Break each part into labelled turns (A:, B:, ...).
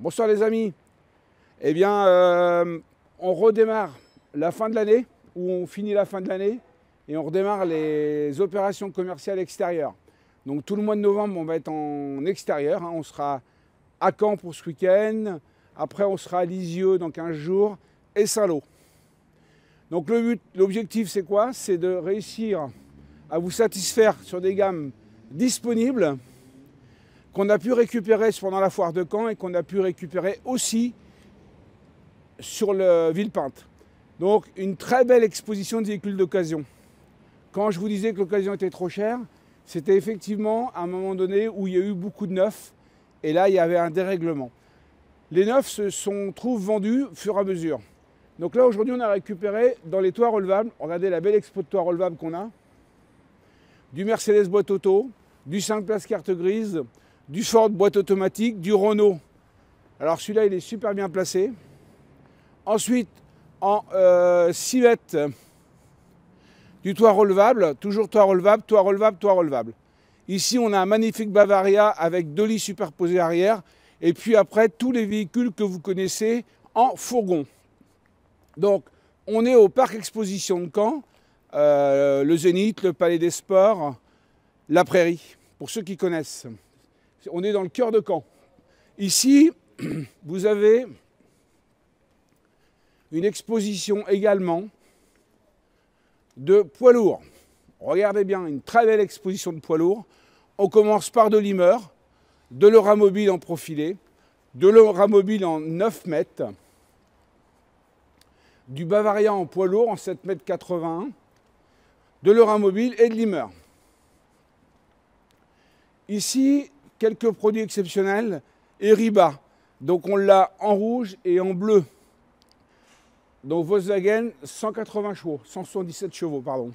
A: Bonsoir les amis. Eh bien, on redémarre la fin de l'année, ou on finit la fin de l'année, et on redémarre les opérations commerciales extérieures. Donc tout le mois de novembre, on va être en extérieur. On sera à Caen pour ce week-end. Après, on sera à Lisieux dans 15 jours et Saint-Lô. Donc le but, l'objectif, c'est quoi? C'est de réussir à vous satisfaire sur des gammes disponibles qu'on a pu récupérer pendant la foire de Caen et qu'on a pu récupérer aussi sur le Villepinte. Donc une très belle exposition de véhicules d'occasion. Quand je vous disais que l'occasion était trop chère, c'était effectivement à un moment donné où il y a eu beaucoup de neufs et là il y avait un dérèglement. Les neufs se trouvent vendus au fur et à mesure. Donc là aujourd'hui on a récupéré dans les toits relevables, regardez la belle expo de toits relevables qu'on a, du Mercedes boîte auto, du 5 places carte grise, du Ford boîte automatique, du Renault. Alors celui-là il est super bien placé. Ensuite en silhouette, du toit relevable, toujours toit relevable, toit relevable, toit relevable. Ici on a un magnifique Bavaria avec 2 lits superposés arrière et puis après tous les véhicules que vous connaissez en fourgon. Donc on est au parc exposition de Caen, le Zénith, le Palais des Sports, la Prairie, pour ceux qui connaissent. On est dans le cœur de Caen. Ici, vous avez une exposition également de poids lourds. Regardez bien, une très belle exposition de poids lourds. On commence par de l'Imer, de l'Euramobile en profilé, de l'Euramobile en 9 mètres, du Bavaria en poids lourd en 7,81 m, de l'Euramobile et de l'Imer. Ici, quelques produits exceptionnels, Eriba, donc on l'a en rouge et en bleu. Donc Volkswagen, 180 chevaux, 177 chevaux, pardon.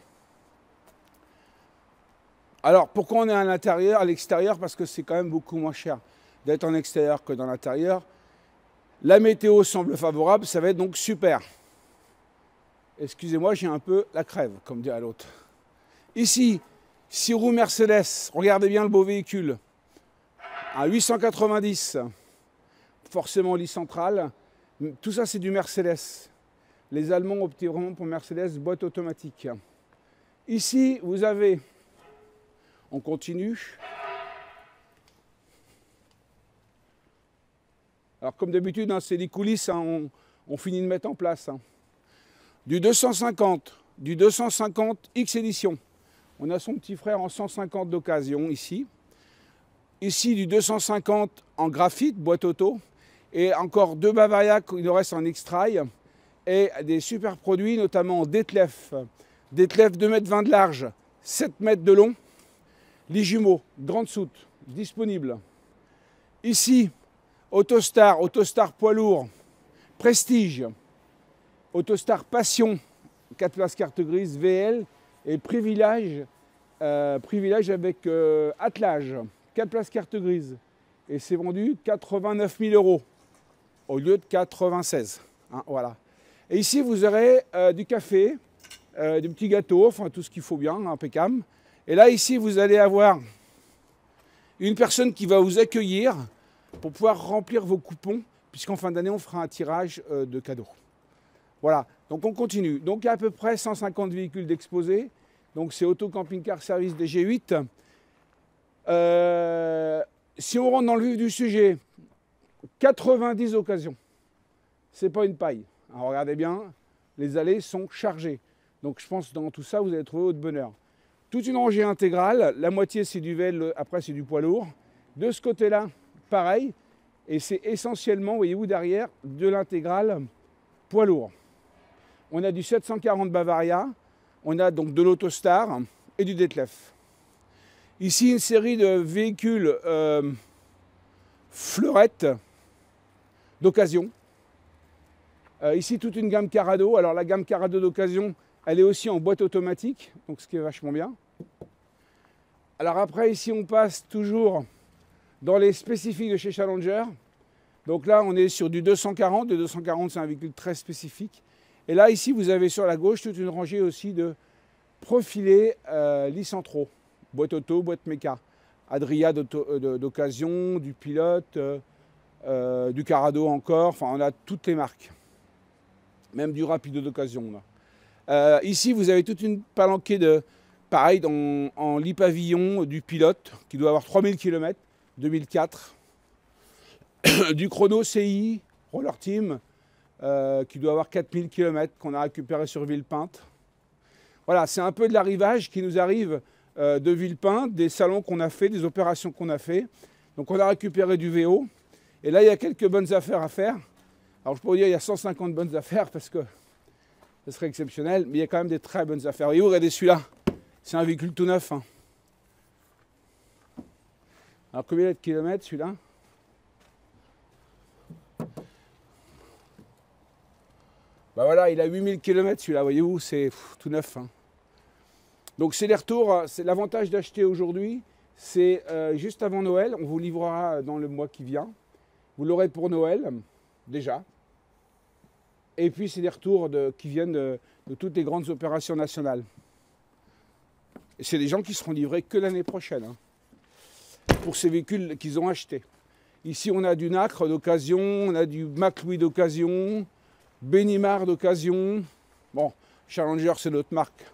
A: Alors pourquoi on est à l'intérieur, à l'extérieur? Parce que c'est quand même beaucoup moins cher d'être en extérieur que dans l'intérieur. La météo semble favorable, ça va être donc super. Excusez-moi, j'ai un peu la crève, comme dirait l'autre. Ici, 6 roues Mercedes, regardez bien le beau véhicule. Un 890, forcément lit central. Tout ça, c'est du Mercedes. Les Allemands ont opté vraiment pour Mercedes boîte automatique. Ici, vous avez, on continue. Alors, comme d'habitude, c'est des coulisses, on finit de mettre en place. Du 250, du 250 X édition. On a son petit frère en 150 d'occasion ici. Ici, du 250 en graphite, boîte auto. Et encore 2 Bavaria, il nous reste en X-Trail. Et des super produits, notamment en Detlef. Detlef 2,20 m de large, 7 m de long. Les jumeaux, grande soute, disponible. Ici, Autostar, Autostar poids lourd, Prestige, Autostar Passion, 4 places carte grise, VL. Et Privilège, Privilège avec attelage, 4 places carte grise. Et c'est vendu 89 000 € au lieu de 96. Voilà. Et ici, vous aurez du café, des petits gâteaux, enfin tout ce qu'il faut bien, impeccable. Et là, ici, vous allez avoir une personne qui va vous accueillir pour pouvoir remplir vos coupons, puisqu'en fin d'année, on fera un tirage de cadeaux. Voilà, donc on continue. Donc il y a à peu près 150 véhicules d'exposés. Donc c'est Auto Camping Car Service des G8. Si on rentre dans le vif du sujet, 90 occasions. C'est pas une paille. Alors regardez bien, les allées sont chargées. Donc je pense que dans tout ça, vous allez trouver votre bonheur. Toute une rangée intégrale. La moitié c'est du VL, après c'est du poids lourd. De ce côté-là, pareil. Et c'est essentiellement, voyez-vous derrière, de l'intégrale poids lourd. On a du 740 Bavaria, on a donc de l'Autostar et du Detlef. Ici, une série de véhicules fleurettes d'occasion. Ici, toute une gamme Carado. Alors, la gamme Carado d'occasion, elle est aussi en boîte automatique, donc ce qui est vachement bien. Alors après, ici, on passe toujours dans les spécifiques de chez Challenger. Donc là, on est sur du 240. Le 240, c'est un véhicule très spécifique. Et là, ici, vous avez sur la gauche toute une rangée aussi de profilés Licentro, boîte auto, boîte méca. Adria d'occasion, du pilote, du Carado encore, enfin on a toutes les marques. Même du Rapido d'occasion. Ici, vous avez toute une palanquée de, pareil, en lit pavillon du Pilote, qui doit avoir 3000 km, 2004. Du Chrono CI, Roller Team, qui doit avoir 4000 km, qu'on a récupéré sur Villepinte. Voilà, c'est un peu de l'arrivage qui nous arrive de Villepinte, des salons qu'on a fait, des opérations qu'on a fait. Donc on a récupéré du VO. Et là, il y a quelques bonnes affaires à faire. Alors je pourrais dire qu'il y a 150 bonnes affaires parce que ce serait exceptionnel, mais il y a quand même des très bonnes affaires. Et regardez celui-là, c'est un véhicule tout neuf. Hein. Alors combien de kilomètres celui-là? Ben voilà, il a 8000 km celui-là, voyez-vous, c'est tout neuf. Hein. Donc c'est les retours, c'est l'avantage d'acheter aujourd'hui, c'est juste avant Noël, on vous livrera dans le mois qui vient. Vous l'aurez pour Noël, déjà. Et puis c'est des retours qui viennent de toutes les grandes opérations nationales. Et c'est des gens qui seront livrés que l'année prochaine, hein, pour ces véhicules qu'ils ont achetés. Ici on a du Nacre d'occasion, on a du McLouis d'occasion, Benimar d'occasion. Bon, Challenger c'est notre marque,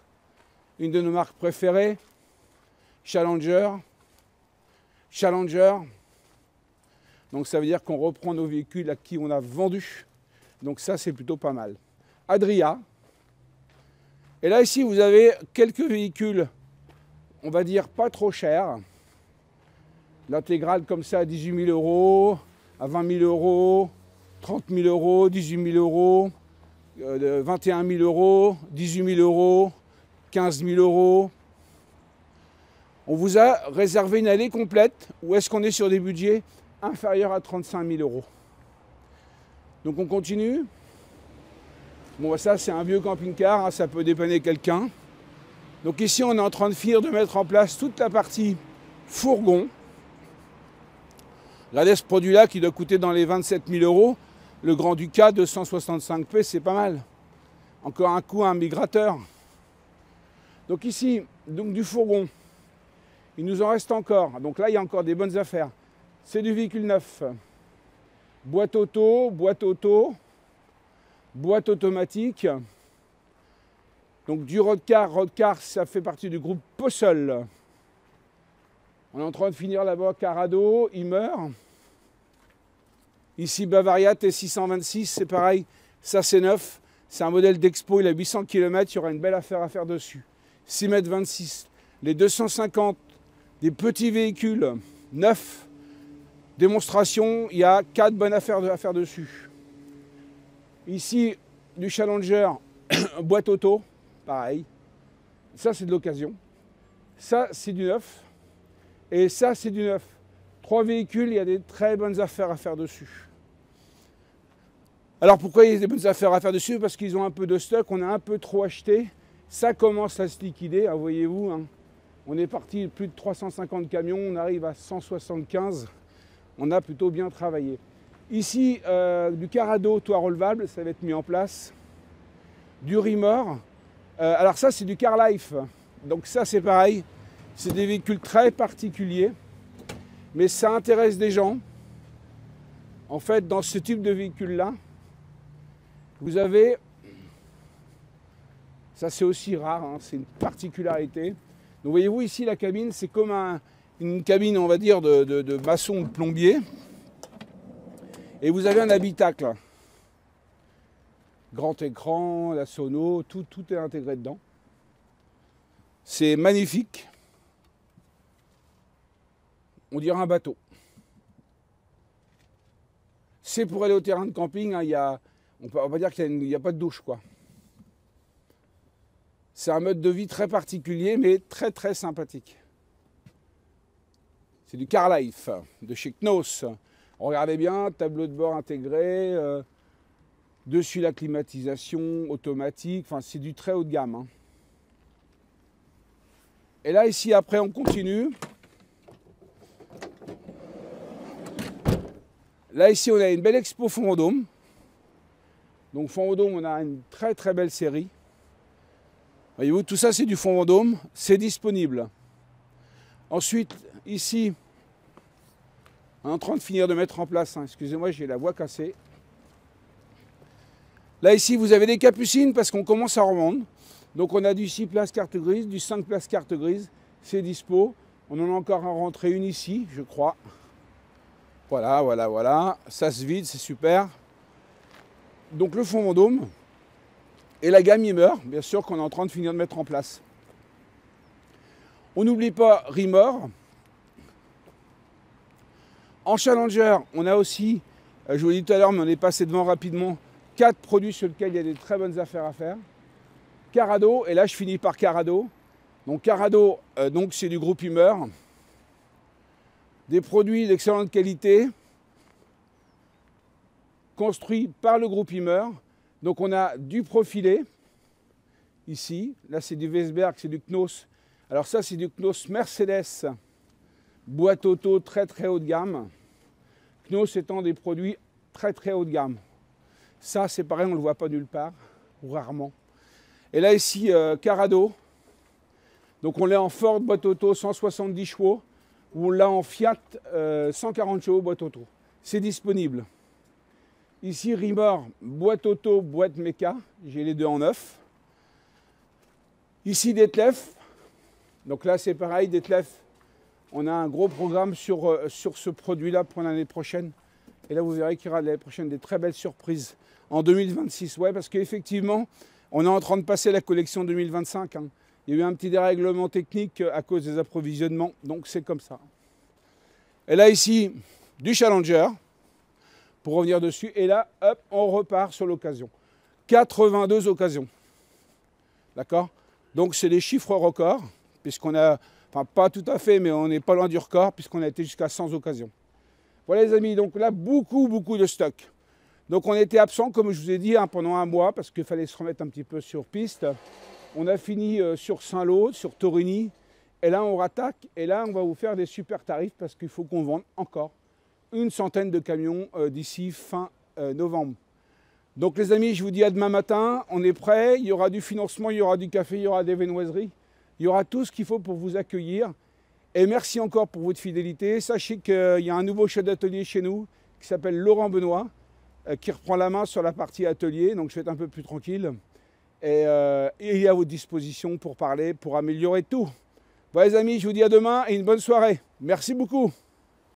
A: une de nos marques préférées. Challenger. Donc ça veut dire qu'on reprend nos véhicules à qui on a vendu. Donc ça, c'est plutôt pas mal. Adria. Et là, ici, vous avez quelques véhicules, on va dire, pas trop chers. L'intégrale comme ça à 18 000 euros, à 20 000 euros, 30 000 euros, 18 000 euros, 21 000 euros, 18 000 euros, 15 000 euros. On vous a réservé une allée complète où est-ce qu'on est sur des budgets inférieurs à 35 000 euros. Donc on continue. Bon, ça c'est un vieux camping-car, hein, ça peut dépanner quelqu'un. Donc ici on est en train de finir de mettre en place toute la partie fourgon. Regardez ce produit-là qui doit coûter dans les 27 000 euros. Le Grand Ducat 265p, c'est pas mal. Encore un coup, un migrateur. Donc ici, donc du fourgon. Il nous en reste encore. Donc là, il y a encore des bonnes affaires. C'est du véhicule neuf. Boîte auto, boîte automatique. Donc du Rodcar. Rodcar, ça fait partie du groupe Possol. On est en train de finir là-bas Carado, il meurt. Ici Bavaria T626, c'est pareil. Ça c'est neuf. C'est un modèle d'expo, il a 800 km, il y aura une belle affaire à faire dessus. 6,26 m. Les 250, des petits véhicules neufs. Démonstration, il y a 4 bonnes affaires à faire dessus. Ici, du Challenger, boîte auto, pareil. Ça, c'est de l'occasion. Ça, c'est du neuf. Et ça, c'est du neuf. 3 véhicules, il y a des très bonnes affaires à faire dessus. Alors, pourquoi il y a des bonnes affaires à faire dessus? Parce qu'ils ont un peu de stock, on a un peu trop acheté. Ça commence à se liquider, hein, voyez-vous. Hein. On est parti de plus de 350 camions, on arrive à 175. On a plutôt bien travaillé. Ici, du Carado toit relevable, ça va être mis en place. Du Rimor. Alors ça, c'est du Car Life. Donc ça, c'est pareil. C'est des véhicules très particuliers. Mais ça intéresse des gens. En fait, dans ce type de véhicule-là, vous avez... Ça, c'est aussi rare, hein, c'est une particularité. Donc voyez-vous, ici, la cabine, c'est comme une cabine, on va dire, de maçon, de plombier. Et vous avez un habitacle. Grand écran, la sono, tout est intégré dedans. C'est magnifique. On dirait un bateau. C'est pour aller au terrain de camping, hein, on va dire qu'il n'y a pas de douche, quoi. C'est un mode de vie très particulier, mais très très sympathique. C'est du Car Life, de chez Knos. Regardez bien, tableau de bord intégré, dessus la climatisation automatique, enfin c'est du très haut de gamme. Hein. Et là ici après on continue. Là ici on a une belle expo Fond Vendôme. Donc Fond Vendôme on a une très très belle série. Voyez-vous, tout ça c'est du Fond Vendôme, c'est disponible. Ensuite ici On est en train de finir de mettre en place, hein. Excusez-moi, j'ai la voix cassée. Là, ici, vous avez des capucines parce qu'on commence à revendre. Donc, on a du 6 places carte grise, du 5 places carte grise. C'est dispo. On en a encore à rentrer une ici, je crois. Voilà, voilà, voilà. Ça se vide, c'est super. Donc, le fond Vendôme. Et la gamme Rimmer, bien sûr, qu'on est en train de finir de mettre en place. On n'oublie pas Rimmer. En Challenger, on a aussi, je vous l'ai dit tout à l'heure, mais on est passé devant rapidement, 4 produits sur lesquels il y a des très bonnes affaires à faire. Carado, et là je finis par Carado. Donc Carado, donc c'est du groupe Rimmer. Des produits d'excellente qualité, construits par le groupe Rimmer. Donc on a du profilé, ici. Là c'est du Weisberg, c'est du Knos. Alors ça c'est du Knos Mercedes, boîte auto très très haut de gamme. Knos étant des produits très très haut de gamme. Ça c'est pareil, on ne le voit pas nulle part, ou rarement. Et là ici, Carado. Donc on l'a en Ford boîte auto 170 chevaux, ou on l'a en Fiat 140 chevaux boîte auto. C'est disponible. Ici Rimmer, boîte auto, boîte méca. J'ai les deux en neuf. Ici Detlef. Donc là c'est pareil, Detlef. On a un gros programme sur ce produit-là pour l'année prochaine. Et là, vous verrez qu'il y aura l'année prochaine des très belles surprises en 2026. Ouais, parce qu'effectivement, on est en train de passer la collection 2025. Hein. Il y a eu un petit dérèglement technique à cause des approvisionnements. Donc, c'est comme ça. Et là, ici, du Challenger, pour revenir dessus. Et là, hop, on repart sur l'occasion. 82 occasions. D'accord? Donc, c'est des chiffres records, puisqu'on a... Enfin, pas tout à fait, mais on n'est pas loin du record, puisqu'on a été jusqu'à 100 occasions. Voilà les amis, donc là, beaucoup de stock. Donc on était absent, comme je vous ai dit, hein, pendant un mois, parce qu'il fallait se remettre un petit peu sur piste. On a fini sur Saint-Lô, sur Torigny, et là on rattaque, et là on va vous faire des super tarifs, parce qu'il faut qu'on vende encore une centaine de camions d'ici fin novembre. Donc les amis, je vous dis à demain matin, on est prêts, il y aura du financement, il y aura du café, il y aura des viennoiseries. Il y aura tout ce qu'il faut pour vous accueillir. Et merci encore pour votre fidélité. Sachez qu'il y a un nouveau chef d'atelier chez nous qui s'appelle Laurent Benoît, qui reprend la main sur la partie atelier. Donc je vais être un peu plus tranquille. Et il est à votre disposition pour parler, pour améliorer tout. Voilà les amis, je vous dis à demain et une bonne soirée. Merci beaucoup.